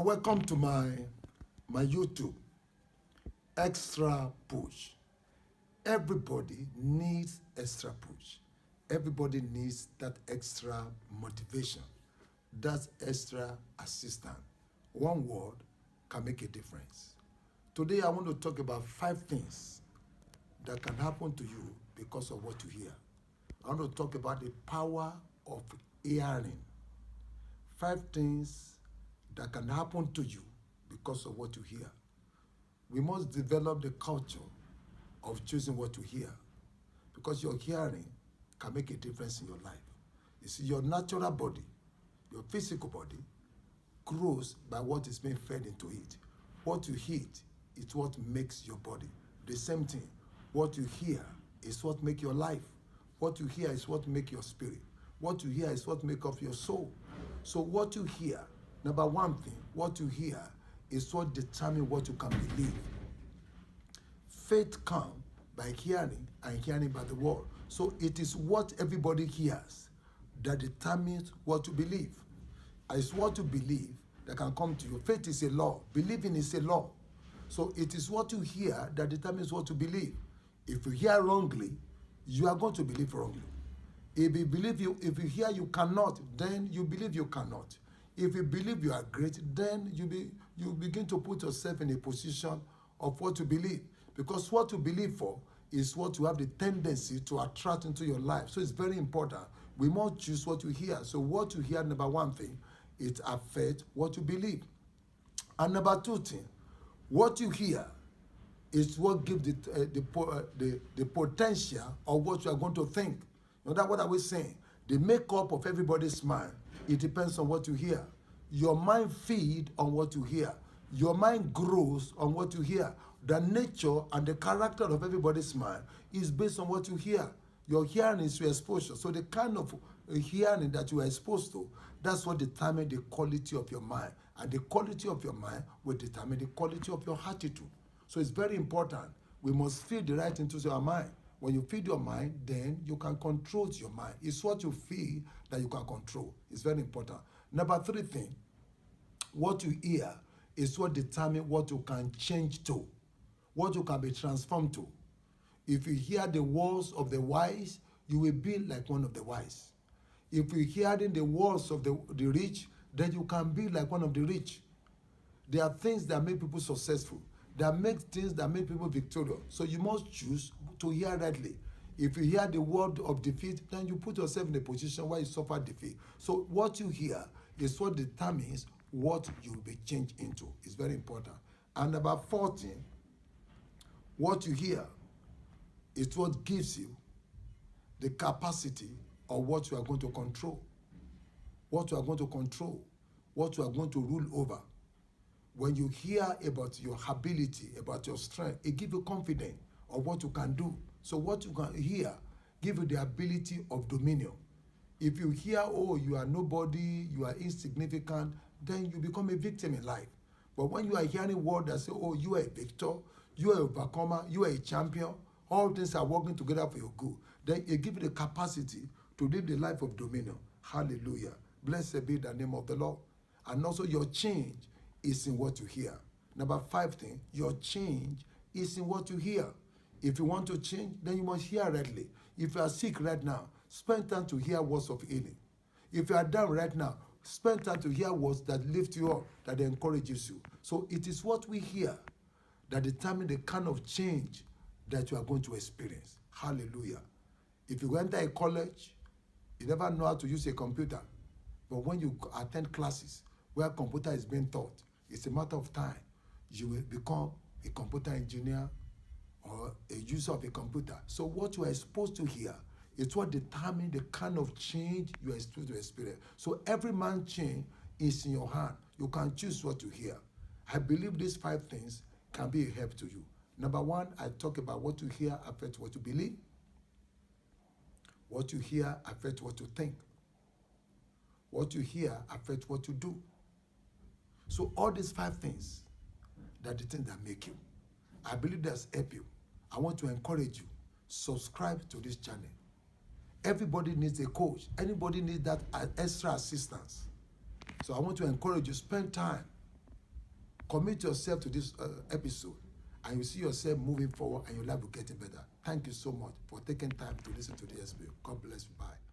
welcome to my YouTube. Extra push. Everybody needs extra push. Everybody needs that extra motivation, that extra assistance. One word can make a difference. Today I want to talk about 5 things that can happen to you because of what you hear. I want to talk about the power of hearing. 5 things that can happen to you because of what you hear. We must develop the culture of choosing what to hear, because your hearing can make a difference in your life. You see, your natural body, your physical body, grows by what is being fed into it. What you eat is what makes your body. The same thing, what you hear is what makes your life. What you hear is what makes your spirit. What you hear is what makes up your soul. So what you hear, number one thing, what you hear is what determines what you can believe. Faith comes by hearing, and hearing by the word. So it is what everybody hears that determines what you believe. It's what you believe that can come to you. Faith is a law. Believing is a law. So it is what you hear that determines what you believe. If you hear wrongly, you are going to believe wrongly. If you hear you cannot, then you believe you cannot. If you believe you are great, then you begin to put yourself in a position of what you believe. Because what you believe for is what you have the tendency to attract into your life. So it's very important. We must choose what you hear. So what you hear, number one thing, it affects what you believe. And number 2 thing, what you hear is what gives the potential of what you are going to think. You know, that's what I was saying. The makeup of everybody's mind, it depends on what you hear. Your mind feeds on what you hear. Your mind grows on what you hear. The nature and the character of everybody's mind is based on what you hear. Your hearing is your exposure. So the kind of hearing that you are exposed to, that's what determines the quality of your mind. And the quality of your mind will determine the quality of your attitude. So it's very important. We must feed the right into your mind. When you feed your mind, then you can control your mind. It's what you feel that you can control. It's very important. Number 3 thing, what you hear is what determines what you can change to, what you can be transformed to. If you hear the words of the wise, you will be like one of the wise. If you hear the words of the rich, then you can be like one of the rich. There are things that make people successful. There are things that make people victorious. So you must choose to hear rightly. If you hear the word of defeat, then you put yourself in a position where you suffer defeat. So what you hear is what determines what you will be changed into. It's very important. And number 14, what you hear is what gives you the capacity of what you are going to control. What you are going to control. What you are going to rule over. When you hear about your ability, about your strength, it gives you confidence of what you can do. So what you can hear gives you the ability of dominion. If you hear, oh, you are nobody, you are insignificant, then you become a victim in life. But when you are hearing words that say, oh, you are a victor, you are an overcomer, you are a champion, all things are working together for your good, then it gives you the capacity to live the life of dominion. Hallelujah. Blessed be the name of the Lord. And also your change is in what you hear. Number 5 thing, your change is in what you hear. If you want to change, then you must hear rightly. If you are sick right now, spend time to hear words of healing. If you are down right now, spend time to hear words that lift you up, that encourages you. So it is what we hear that determines the kind of change that you are going to experience. Hallelujah. If you enter a college, you never know how to use a computer. But when you attend classes where computer is being taught, it's a matter of time. You will become a computer engineer or a user of a computer. So what you are exposed to hear is what determines the kind of change you are exposed to experience. So every man's change is in your hand. You can choose what you hear. I believe these 5 things can be a help to you. Number 1, I talk about what you hear affects what you believe. What you hear affects what you think. What you hear affects what you do. So all these 5 things, that are the things that make you. I believe that's help you. I want to encourage you. Subscribe to this channel. Everybody needs a coach. Anybody needs that extra assistance. So I want to encourage you, spend time Commit yourself to this episode, and you see yourself moving forward, and your life will get better. Thank you so much for taking time to listen to the SBO. God bless you. Bye.